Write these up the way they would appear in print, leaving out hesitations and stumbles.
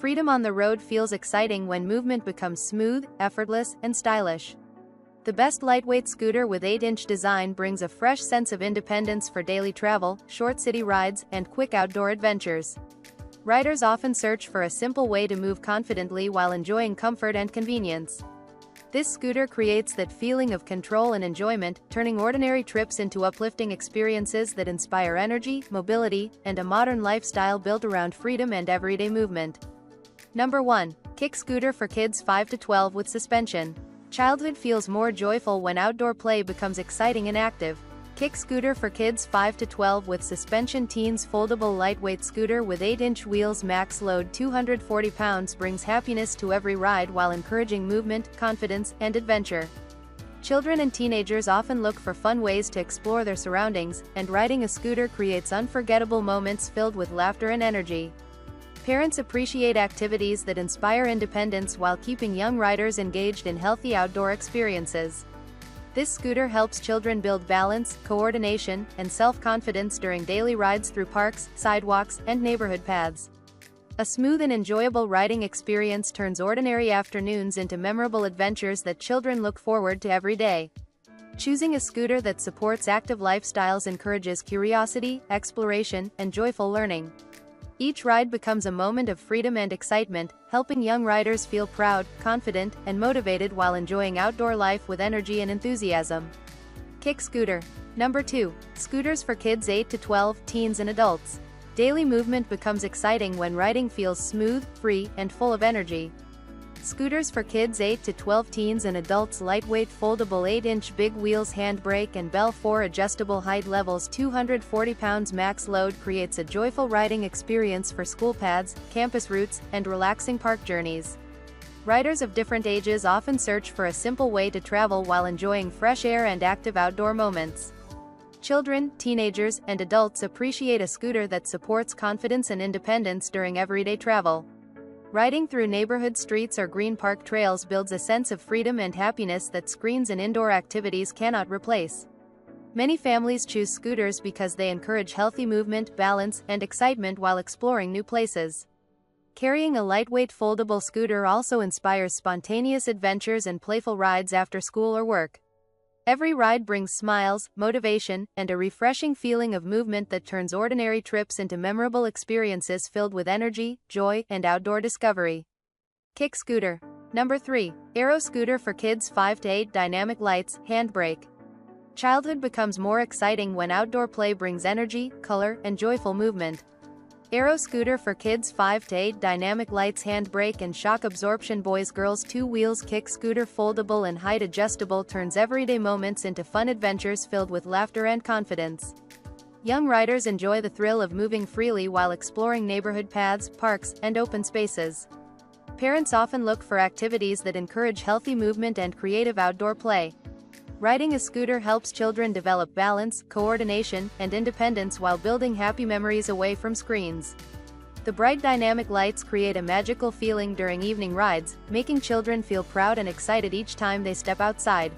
Freedom on the road feels exciting when movement becomes smooth, effortless, and stylish. The best lightweight scooter with 8-inch design brings a fresh sense of independence for daily travel, short city rides, and quick outdoor adventures. Riders often search for a simple way to move confidently while enjoying comfort and convenience. This scooter creates that feeling of control and enjoyment, turning ordinary trips into uplifting experiences that inspire energy, mobility, and a modern lifestyle built around freedom and everyday movement. Number 1. Kick scooter for kids 5 to 12 with suspension. Childhood feels more joyful when outdoor play becomes exciting and active. Kick scooter for kids 5 to 12 with suspension. Teens foldable lightweight scooter with 8-inch wheels, max load 240 pounds, brings happiness to every ride while encouraging movement, confidence, and adventure. Children and teenagers often look for fun ways to explore their surroundings, and riding a scooter creates unforgettable moments filled with laughter and energy. Parents appreciate activities that inspire independence while keeping young riders engaged in healthy outdoor experiences. This scooter helps children build balance, coordination, and self-confidence during daily rides through parks, sidewalks, and neighborhood paths. A smooth and enjoyable riding experience turns ordinary afternoons into memorable adventures that children look forward to every day. Choosing a scooter that supports active lifestyles encourages curiosity, exploration, and joyful learning. Each ride becomes a moment of freedom and excitement, helping young riders feel proud, confident, and motivated while enjoying outdoor life with energy and enthusiasm. Kick scooter. Number 2. Scooters for kids 8 to 12, teens and adults. Daily movement becomes exciting when riding feels smooth, free, and full of energy. Scooters for kids 8 to 12, teens and adults. Lightweight foldable 8-inch big wheels, handbrake and bell, 4 adjustable height levels, 240 pounds max load, creates a joyful riding experience for school paths, campus routes, and relaxing park journeys. Riders of different ages often search for a simple way to travel while enjoying fresh air and active outdoor moments. Children, teenagers, and adults appreciate a scooter that supports confidence and independence during everyday travel. Riding through neighborhood streets or green park trails builds a sense of freedom and happiness that screens and indoor activities cannot replace. Many families choose scooters because they encourage healthy movement, balance, and excitement while exploring new places. Carrying a lightweight foldable scooter also inspires spontaneous adventures and playful rides after school or work. Every ride brings smiles, motivation, and a refreshing feeling of movement that turns ordinary trips into memorable experiences filled with energy, joy, and outdoor discovery. Kick scooter. Number 3. Aero scooter for kids 5 to 8, dynamic lights, handbrake. Childhood becomes more exciting when outdoor play brings energy, color, and joyful movement. Aero scooter for kids 5 to 8, dynamic lights, handbrake and shock absorption. Boys girls 2 wheels. Kick scooter foldable and height adjustable, turns everyday moments into fun adventures filled with laughter and confidence. Young riders enjoy the thrill of moving freely while exploring neighborhood paths, parks, and open spaces. Parents often look for activities that encourage healthy movement and creative outdoor play. Riding a scooter helps children develop balance, coordination, and independence while building happy memories away from screens. The bright dynamic lights create a magical feeling during evening rides, making children feel proud and excited each time they step outside.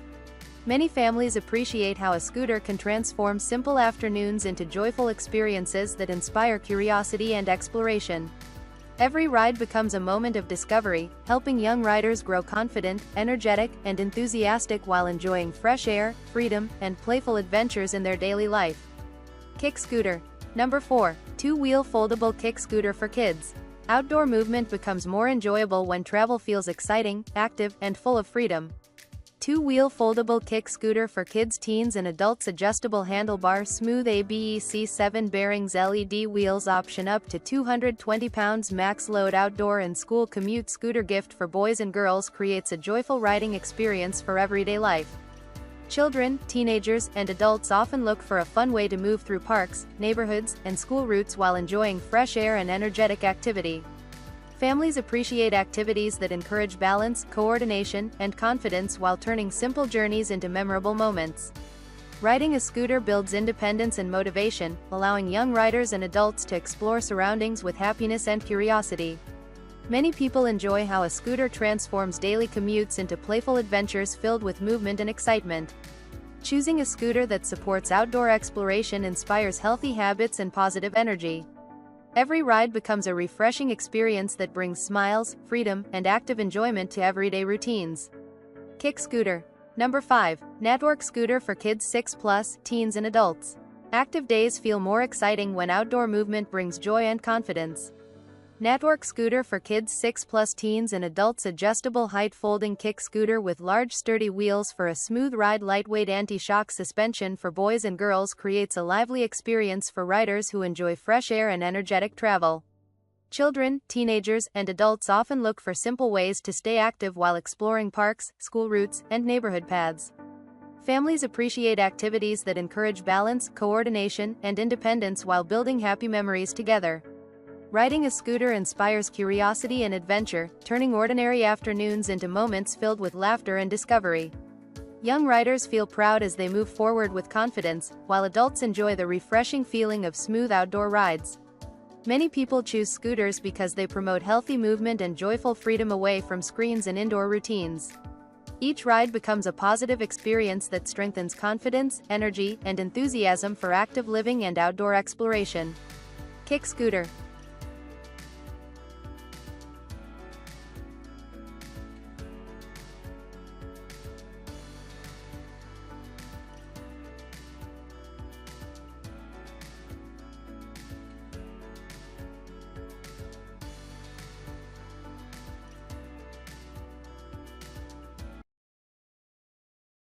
Many families appreciate how a scooter can transform simple afternoons into joyful experiences that inspire curiosity and exploration. Every ride becomes a moment of discovery, helping young riders grow confident, energetic, and enthusiastic while enjoying fresh air, freedom, and playful adventures in their daily life. Kick scooter. Number 4. 2-wheel foldable kick scooter for kids. Outdoor movement becomes more enjoyable when travel feels exciting, active, and full of freedom. 2-wheel foldable kick scooter for kids, teens and adults. Adjustable handlebar, smooth ABEC 7 bearings, LED wheels, option up to 220 pounds max load, outdoor and school commute scooter, gift for boys and girls, creates a joyful riding experience for everyday life. Children, teenagers, and adults often look for a fun way to move through parks, neighborhoods, and school routes while enjoying fresh air and energetic activity. Families appreciate activities that encourage balance, coordination, and confidence while turning simple journeys into memorable moments. Riding a scooter builds independence and motivation, allowing young riders and adults to explore surroundings with happiness and curiosity. Many people enjoy how a scooter transforms daily commutes into playful adventures filled with movement and excitement. Choosing a scooter that supports outdoor exploration inspires healthy habits and positive energy. Every ride becomes a refreshing experience that brings smiles, freedom, and active enjoyment to everyday routines. Kick scooter. Number 5. Nattork scooter for kids 6+, teens and adults. Active days feel more exciting when outdoor movement brings joy and confidence. Nattork scooter for kids 6+, teens and adults. Adjustable height folding kick scooter with large sturdy wheels for a smooth ride. Lightweight anti-shock suspension for boys and girls creates a lively experience for riders who enjoy fresh air and energetic travel. Children, teenagers, and adults often look for simple ways to stay active while exploring parks, school routes, and neighborhood paths. Families appreciate activities that encourage balance, coordination, and independence while building happy memories together. Riding a scooter inspires curiosity and adventure, turning ordinary afternoons into moments filled with laughter and discovery. Young riders feel proud as they move forward with confidence, while adults enjoy the refreshing feeling of smooth outdoor rides. Many people choose scooters because they promote healthy movement and joyful freedom away from screens and indoor routines. Each ride becomes a positive experience that strengthens confidence, energy, and enthusiasm for active living and outdoor exploration. Kick scooter.